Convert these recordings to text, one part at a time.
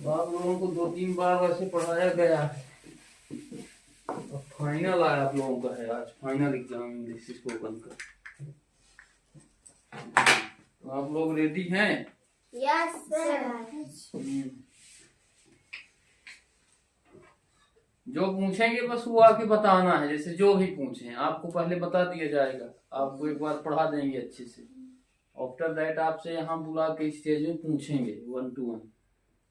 आप लोगों को 2-3 बार वैसे पढ़ाया गया है। अब फाइनल आया आप लोगों का है, आज फाइनल एग्जाम इंग्लिश स्पोकन का। तो आप लोग रेडी हैं? Yes sir. जो पूछेंगे बस वो आके बताना है, जैसे जो भी पूछें आपको पहले बता दिया जाएगा, आपको एक बार पढ़ा देंगे अच्छे से। आफ्टर दैट आपसे यहाँ बुला के स्टेज में पूछेंगे 1 to 1,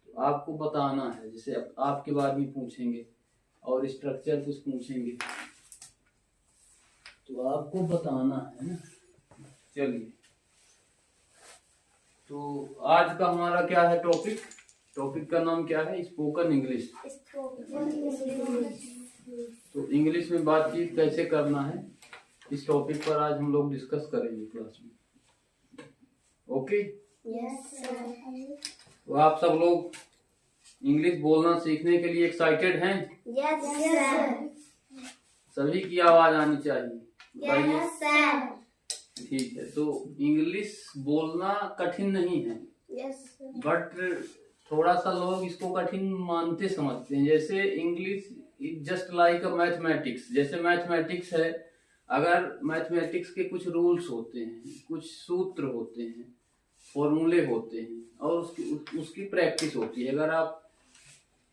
तो आपको बताना है, जैसे आपके बारे में पूछेंगे और स्ट्रक्चर कुछ पूछेंगे तो आपको बताना है ना। चलिए, तो आज का हमारा क्या है टॉपिक? टॉपिक का नाम क्या है? Spoken English. तो इंग्लिश में बातचीत कैसे करना है, इस टॉपिक पर आज हम लोग डिस्कस करेंगे क्लास में। ओके? Yes sir. तो आप सब लोग इंग्लिश बोलना सीखने के लिए एक्साइटेड हैं? Yes sir. सभी की आवाज आनी चाहिए। Yes sir. ठीक है, तो इंग्लिश बोलना कठिन नहीं है, यस बट थोड़ा सा लोग इसको कठिन मानते समझते हैं। जैसे English is just like a mathematics. जैसे मैथमेटिक्स है, अगर मैथमेटिक्स के कुछ रूल्स होते हैं, कुछ सूत्र होते हैं, फॉर्मूले होते हैं और उसकी प्रैक्टिस होती है। अगर आप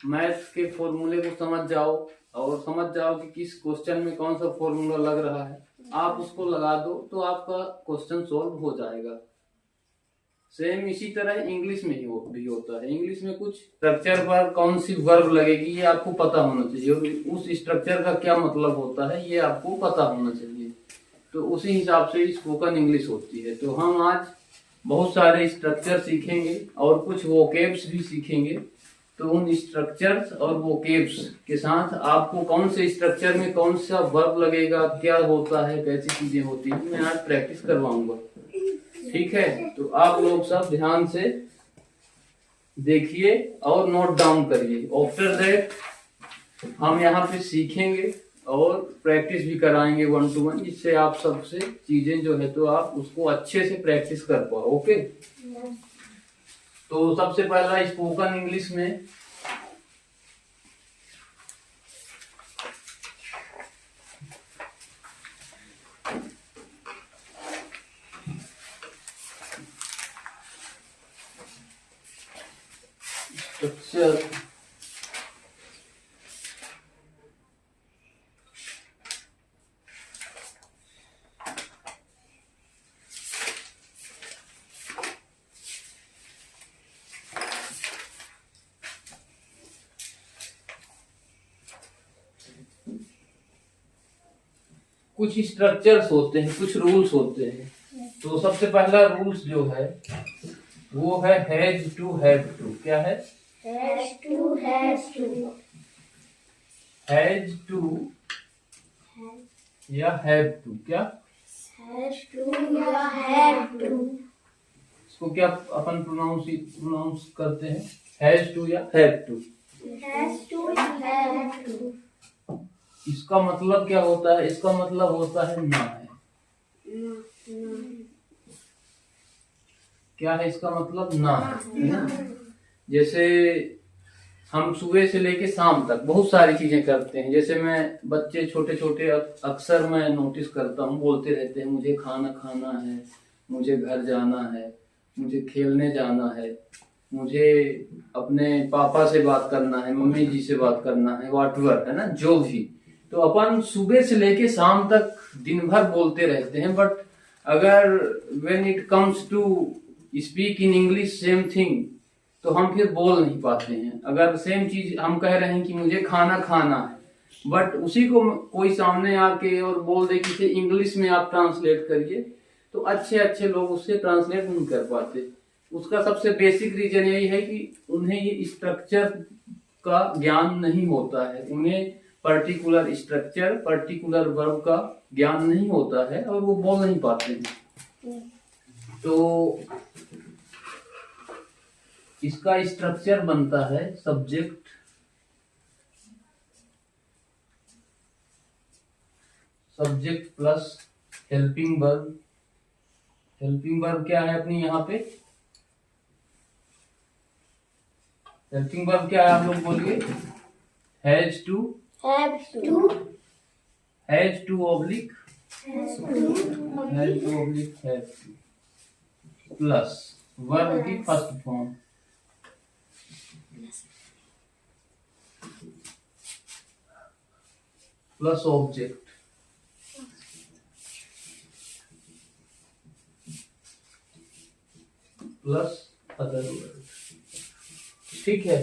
मैथ के फॉर्मूले को समझ जाओ और समझ जाओ कि किस क्वेश्चन में कौन सा फॉर्मूला लग रहा है, आप उसको लगा दो तो आपका क्वेश्चन सॉल्व हो जाएगा। सेम इसी तरह इंग्लिश में भी होता है। इंग्लिश में कुछ स्ट्रक्चर पर कौन सी वर्ब लगेगी ये आपको पता होना चाहिए, और उस स्ट्रक्चर का क्या मतलब होता है ये आपको पता होना चाहिए। तो उसी हिसाब से स्पोकन इंग्लिश होती है। तो हम आज बहुत सारे स्ट्रक्चर सीखेंगे और कुछ वोकेब्स भी सीखेंगे। तो उन स्ट्रक्चर्स और वोकेब्स के साथ आपको कौन से स्ट्रक्चर में कौन सा वर्ब लगेगा, क्या होता है, कैसी चीजें होती है, मैं आज प्रैक्टिस करवाऊंगा। ठीक है, तो आप लोग सब ध्यान से देखिए और नोट डाउन करिए। आफ्टर दैट हम यहाँ पे सीखेंगे और प्रैक्टिस भी कराएंगे 1 to 1, जिससे आप सबसे चीजें जो है तो आप उसको अच्छे से प्रैक्टिस कर पाओ। ओके? तो सबसे पहला स्पोकन इंग्लिश में स्ट्रक्चर कुछ स्ट्रक्चर्स होते हैं, कुछ रूल्स होते हैं। तो सबसे पहला रूल्स जो है वो है हैज टू, हैव टू। क्या है? Has to. Has to. Has to या हैव टू। क्या? हैज टू या हैव टू। इसको क्या अपन प्रोनाउंस करते हैं? हैज टू या हैव टू। हैज टू या हैव टू। इसका मतलब क्या होता है? इसका मतलब होता है ना है। क्या है इसका मतलब? ना है ना? जैसे हम सुबह से लेके शाम तक बहुत सारी चीजें करते हैं। जैसे मैं बच्चे छोटे छोटे अक्सर मैं नोटिस करता हूँ, बोलते रहते हैं मुझे खाना खाना है, मुझे घर जाना है, मुझे खेलने जाना है, मुझे अपने पापा से बात करना है, मम्मी जी से बात करना है, व्हाटएवर है ना, जो भी। तो अपन सुबह से लेके शाम तक दिन भर बोलते रहते हैं, बट अगर when it comes to speak in English same thing तो हम फिर बोल नहीं पाते हैं। अगर सेम चीज हम कह रहे हैं कि मुझे खाना खाना है, बट उसी को कोई सामने आके और बोल दे कि इंग्लिश में आप ट्रांसलेट करिए, तो अच्छे अच्छे लोग उससे ट्रांसलेट नहीं कर पाते। उसका सबसे बेसिक रीजन यही है कि उन्हें ये स्ट्रक्चर का ज्ञान नहीं होता है, उन्हें पर्टिकुलर स्ट्रक्चर, पर्टिकुलर वर्ब का ज्ञान नहीं होता है और वो बोल नहीं पाते हैं। तो इसका स्ट्रक्चर बनता है subject, subject plus helping verb. Helping verb क्या है अपनी यहाँ पे? हेल्पिंग वर्ब क्या है आप लोग बोलिए? Has to, have to, has to oblique, has to, has to oblique have to plus verb की first form plus object plus other word. ठीक है,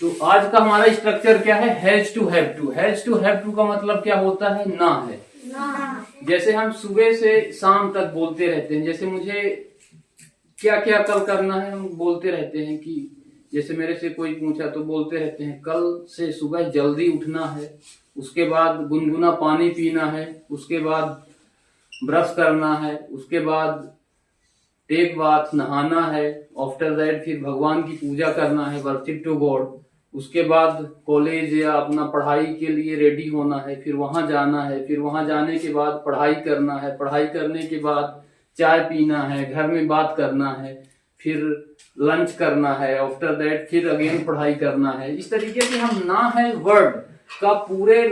तो आज का हमारा स्ट्रक्चर क्या है? Has to have to. Has to have to का मतलब क्या होता है? ना है। ना, जैसे हम सुबह से शाम तक बोलते रहते हैं, जैसे मुझे क्या क्या कल करना है, हम बोलते रहते हैं कि जैसे मेरे से कोई पूछा तो बोलते रहते हैं कल से सुबह जल्दी उठना है, उसके बाद गुनगुना पानी पीना है, उसके बाद ब्रश करना है, उसके बाद टेक बाथ नहाना है, आफ्टर दैट फिर भगवान की पूजा करना है, वर्शिप टू गॉड, उसके बाद कॉलेज या अपना पढ़ाई के लिए रेडी होना है, फिर वहां जाना है, फिर वहां जाने के बाद पढ़ाई करना है, पढ़ाई करने के बाद चाय पीना है, घर में बात करना है, फिर लंच करना है, आफ्टर दैट फिर अगेन पढ़ाई करना है। इस तरीके से हम ना है वर्ड का पूरे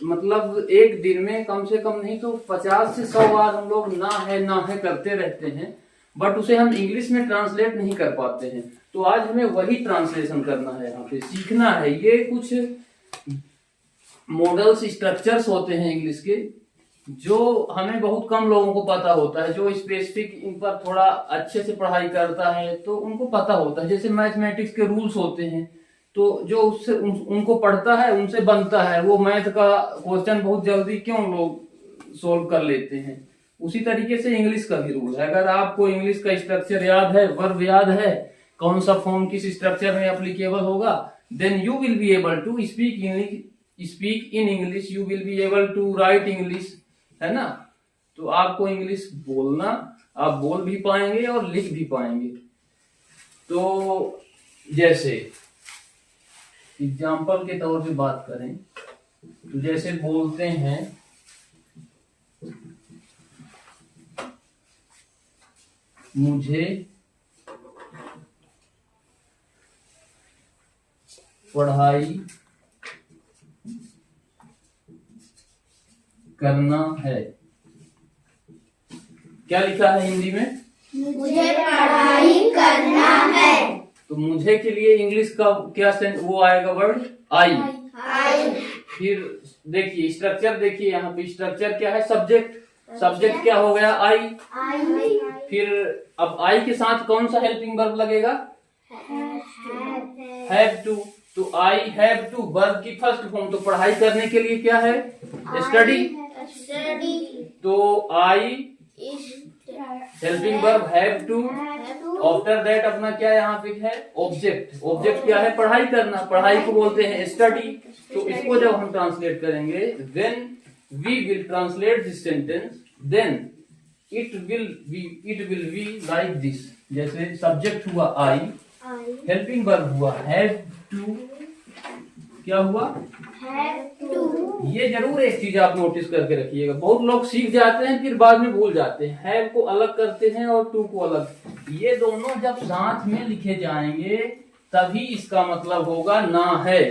मतलब एक दिन में कम से कम नहीं तो 50 से 100 बार हम लोग ना है करते रहते हैं, बट उसे हम इंग्लिश में ट्रांसलेट नहीं कर पाते हैं। तो आज हमें वही ट्रांसलेशन करना है, यहाँ पे सीखना है। ये कुछ मॉडल्स स्ट्रक्चर्स होते हैं इंग्लिश के जो हमें बहुत कम लोगों को पता होता है। जो स्पेसिफिक इन पर थोड़ा अच्छे से पढ़ाई करता है तो उनको पता होता है। जैसे मैथमेटिक्स के रूल्स होते हैं, तो जो उससे उनको पढ़ता है उनसे बनता है। वो मैथ का क्वेश्चन बहुत जल्दी क्यों लोग सोल्व कर लेते हैं। उसी तरीके से इंग्लिश का भी रूल है। अगर आपको इंग्लिश का स्ट्रक्चर याद है, वर्ब याद है, कौन सा फॉर्म किस स्ट्रक्चर में एप्लीकेबल होगा, then you will be able to speak in English, you will be able to write English, है ना। तो आपको इंग्लिश बोलना, आप बोल भी पाएंगे और लिख भी पाएंगे। तो जैसे एग्जाम्पल के तौर पे बात करें तो जैसे बोलते हैं मुझे पढ़ाई करना है। क्या लिखा है हिंदी में? मुझे पढ़ाई करना है। तो मुझे के लिए इंग्लिश का क्या वो आएगा वर्ड? आई। फिर देखिए स्ट्रक्चर, देखिए यहाँ पे स्ट्रक्चर क्या है? सब्जेक्ट। सब्जेक्ट क्या हो गया? आई। फिर अब आई के साथ कौन सा हेल्पिंग वर्ब लगेगा? Have to. तो आई हैव टू वर्ब की फर्स्ट फॉर्म। तो पढ़ाई करने के लिए क्या है? स्टडी। तो I helping verb have to, after that अपना क्या यहाँ पे है? ऑब्जेक्ट। ऑब्जेक्ट क्या है? पढ़ाई करना। पढ़ाई को बोलते हैं स्टडी। तो इसको जब हम ट्रांसलेट करेंगे, when we will translate this sentence, then it will be like this. जैसे सब्जेक्ट हुआ आई, हेल्पिंग वर्ब हुआ हैव टू, क्या हुआ? ये जरूर एक चीज आप नोटिस करके रखिएगा, बहुत लोग सीख जाते हैं फिर बाद में भूल जाते हैं। हैव को अलग करते हैं और टू को अलग। ये दोनों जब साथ में लिखे जाएंगे तभी इसका मतलब होगा ना है।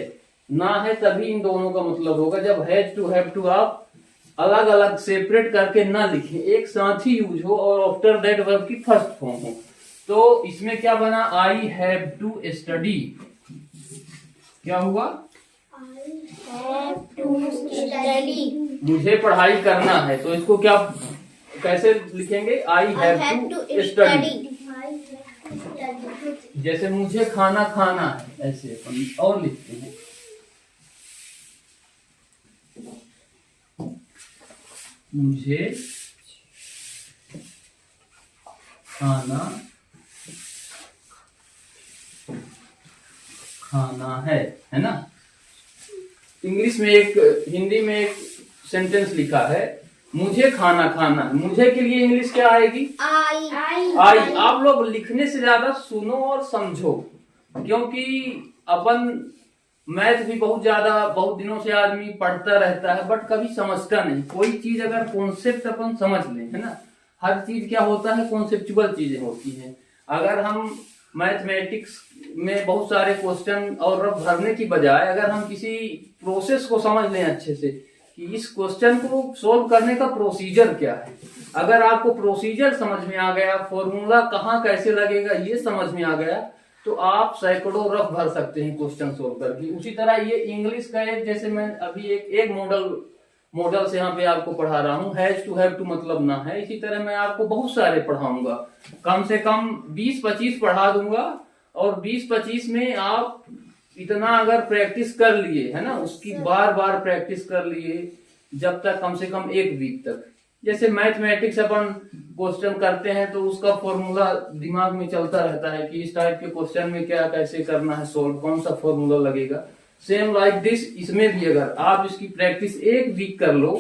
ना है तभी इन दोनों का मतलब होगा। जब हैज टू हैव टू आप अलग अलग सेपरेट करके ना लिखें, एक साथ ही यूज हो और आफ्टर दैट वर्ब की फर्स्ट फॉर्म हो। तो इसमें क्या बना? I have to study. क्या हुआ? मुझे पढ़ाई करना है। तो इसको क्या कैसे लिखेंगे? I have to study. जैसे मुझे खाना खाना है, ऐसे अपन और लिखते हैं। मुझे खाना है ना। इंग्लिश में एक, हिंदी में एक सेंटेंस लिखा है मुझे खाना खाना है। मुझे के लिए इंग्लिश क्या आएगी? आई। आप लोग लिखने से ज्यादा सुनो और समझो, क्योंकि अपन मैथ भी बहुत दिनों से आदमी पढ़ता रहता है बट कभी समझता नहीं। कोई चीज अगर कॉन्सेप्ट अपन समझ लें, है ना, हर चीज क्या होता है? कॉन्सेप्चुअल चीजें होती हैं। अगर हम मैथमेटिक्स में बहुत सारे क्वेश्चन और रफ भरने की बजाय अगर हम किसी प्रोसेस को समझ लें अच्छे से कि इस क्वेश्चन को सोल्व करने का प्रोसीजर क्या है, अगर आपको प्रोसीजर समझ में आ गया, फॉर्मूला कहाँ कैसे लगेगा ये समझ में आ गया, तो आप सैकड़ों रफ भर सकते हैं क्वेश्चन सोल्व करके। उसी तरह ये इंग्लिश का एक, जैसे मैं अभी एक मॉडल से यहाँ पे आपको पढ़ा रहा हूँ, हैज टू हैव टू मतलब ना है, इसी तरह मैं आपको बहुत सारे पढ़ाऊंगा, कम से कम 20-25 पढ़ा दूंगा। और 20-25 में आप इतना अगर प्रैक्टिस कर लिए है ना, उसकी बार बार प्रैक्टिस कर लिए, जब तक कम से कम 1 वीक तक। जैसे मैथमेटिक्स अपन क्वेश्चन करते हैं तो उसका फॉर्मूला दिमाग में चलता रहता है कि इस टाइप के क्वेश्चन में क्या कैसे करना है सोल्व, कौन सा फॉर्मूला लगेगा। सेम लाइक दिस, इसमें भी अगर आप इसकी प्रैक्टिस 1 वीक कर लो,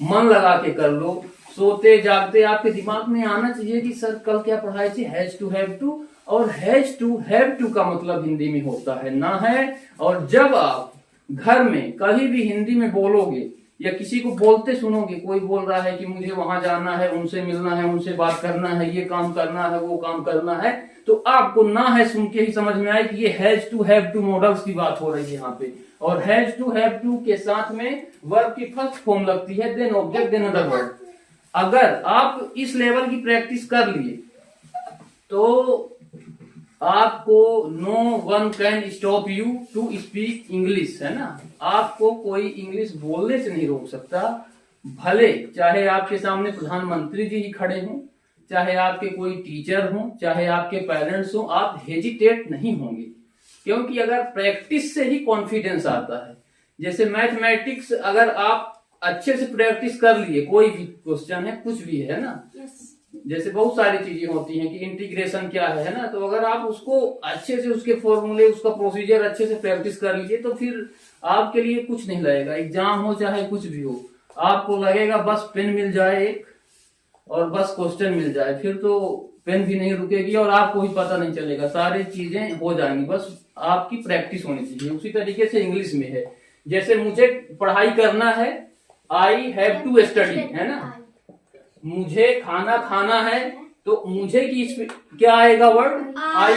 मन लगा के कर लो, सोते जागते आपके दिमाग में आना चाहिए कि सर कल क्या पढ़ाए थे, हैज टू हैव टू। और हैज टू हैव टू का मतलब हिंदी में होता है ना है। और जब आप घर में कहीं भी हिंदी में बोलोगे या किसी को बोलते सुनोगे, कोई बोल रहा है कि मुझे वहां जाना है, उनसे मिलना है, उनसे बात करना है, ये काम करना है, वो काम करना है, तो आपको ना है सुन के ही समझ में आए कि ये has to have to models की बात हो रही है यहाँ पे। और हैज टू हैव टू के साथ में वर्ब की फर्स्ट फॉर्म लगती है, then object then other verb. अगर आप इस लेवल की प्रैक्टिस कर लिए तो आपको no one can stop you to speak English, है ना। आपको कोई इंग्लिश बोलने से नहीं रोक सकता, भले चाहे आपके सामने प्रधानमंत्री जी ही खड़े हों, चाहे आपके कोई टीचर हों, चाहे आपके पेरेंट्स हों, आप हेजिटेट नहीं होंगे, क्योंकि अगर प्रैक्टिस से ही कॉन्फिडेंस आता है। जैसे मैथमेटिक्स अगर आप अच्छे से प्रैक्टिस कर लिए, कोई भी क्वेश्चन है, कुछ भी है ना, जैसे बहुत सारी चीजें होती हैं कि इंटीग्रेशन क्या है ना, तो अगर आप उसको अच्छे से उसके फॉर्मूले, उसका प्रोसीजर अच्छे से प्रैक्टिस कर लीजिए तो फिर आपके लिए कुछ नहीं लगेगा। एग्जाम हो चाहे कुछ भी हो, आपको लगेगा बस पेन मिल जाए एक और बस क्वेश्चन मिल जाए, फिर तो पेन भी नहीं रुकेगी और आपको भी पता नहीं चलेगा, सारी चीजें हो जाएंगी, बस आपकी प्रैक्टिस होनी चाहिए। उसी तरीके से इंग्लिश में है, जैसे मुझे पढ़ाई करना है, आई हैव टू स्टडी, है ना। मुझे खाना खाना है, तो मुझे की क्या आएगा वर्ड, आई।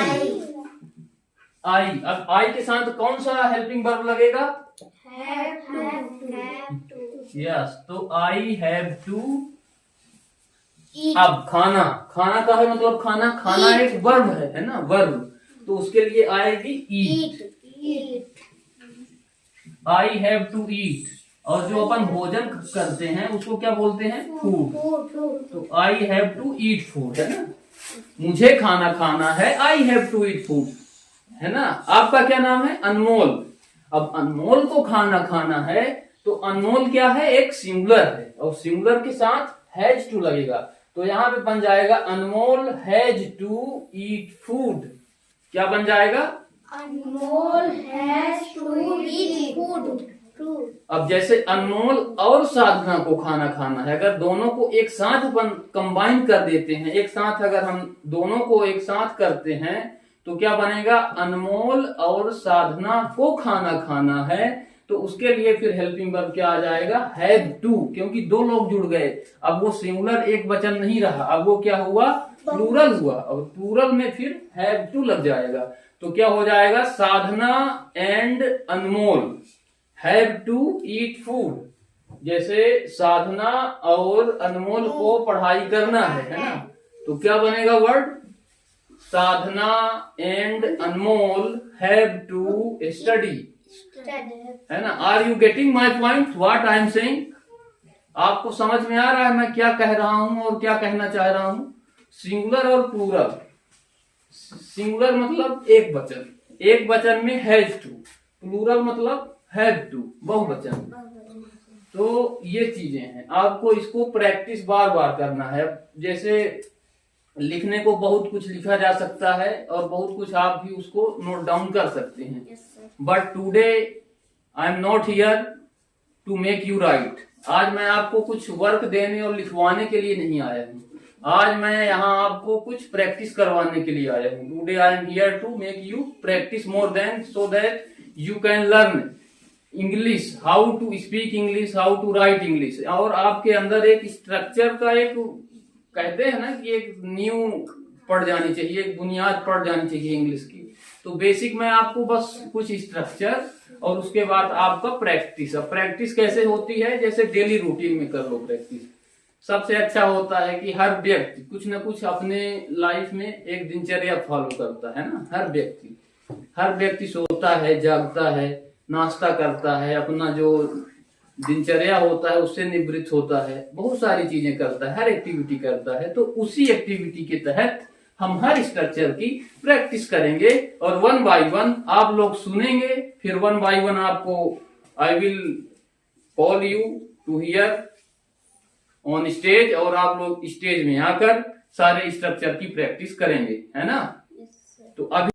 आई, अब आई के साथ कौन सा हेल्पिंग वर्ब लगेगा, यस, तो आई हैव टू। अब खाना, खाना का है मतलब खाना, खाना एक वर्ब है ना, वर्ब, तो उसके लिए आएगी ईट। आई हैव टू ईट। और जो अपन भोजन करते हैं उसको क्या बोलते हैं, फूड, तो I have to eat food, है ना। मुझे खाना खाना है, I have to eat food, है ना। आपका क्या नाम है, अनमोल। अब अनमोल को खाना खाना है, तो अनमोल क्या है, एक सिंगुलर है, और सिंगुलर के साथ हैज टू लगेगा, तो यहाँ पे बन जाएगा अनमोल हैज टू ईट फूड। क्या बन जाएगा, अनमोल हैज टू ईट फूड। अब जैसे अनमोल और साधना को खाना खाना है, अगर दोनों को एक साथ अपन कंबाइन कर देते हैं, एक साथ अगर हम दोनों को एक साथ करते हैं तो क्या बनेगा, अनमोल और साधना को खाना खाना है, तो उसके लिए फिर हेल्पिंग वर्ब क्या आ जाएगा, हैव टू, क्योंकि 2 लोग जुड़ गए, अब वो सिंगुलर एक वचन नहीं रहा, अब वो क्या हुआ, प्लूरल हुआ, और प्लूरल में फिर हैव टू लग जाएगा, तो क्या हो जाएगा, Sadhana and Anmol have to eat food. जैसे साधना और अनमोल को पढ़ाई करना है ना, तो क्या बनेगा word, Sadhana and Anmol have to study, है ना। Are you getting my point, what I am saying. आपको समझ में आ रहा है मैं क्या कह रहा हूं और क्या कहना चाह रहा हूं। सिंगुलर और प्लूरल, सिंगुलर मतलब एक वचन, एक वचन में हैज टू, प्लूरल मतलब हैव टू, बहुवचन। तो ये चीजें हैं, आपको इसको प्रैक्टिस बार बार करना है। जैसे लिखने को बहुत कुछ लिखा जा सकता है और बहुत कुछ आप भी उसको नोट डाउन कर सकते हैं, but today I am not here to make you write. आज मैं आपको कुछ वर्क देने और लिखवाने के लिए नहीं आया हूँ, आज मैं यहाँ आपको कुछ प्रैक्टिस करवाने के लिए आया हूँ। Today I am here to make you practice more then, so that you can learn English, how to speak English, how to write English. और आपके अंदर एक स्ट्रक्चर का एक कहते हैं ना कि एक न्यू पढ़ जानी चाहिए, एक बुनियाद पढ़ जानी चाहिए इंग्लिश की। तो बेसिक में आपको बस कुछ स्ट्रक्चर और उसके बाद आपका प्रैक्टिस। अब प्रैक्टिस कैसे होती है, जैसे डेली रूटीन में कर लो प्रैक्टिस। सबसे अच्छा होता है कि हर व्यक्ति कुछ ना कुछ अपने लाइफ में एक दिनचर्या फॉलो करता है ना। हर व्यक्ति सोता है, जागता है, नाश्ता करता है, अपना जो दिनचर्या होता है उससे निवृत्त होता है, बहुत सारी चीजें करता है, हर एक्टिविटी करता है। तो उसी एक्टिविटी के तहत हम हर स्ट्रक्चर की प्रैक्टिस करेंगे और 1 बाय 1 आप लोग सुनेंगे, फिर 1 बाय 1 आपको I will call you to here on stage, और आप लोग स्टेज में आकर सारे स्ट्रक्चर की प्रैक्टिस करेंगे, है ना। तो अभी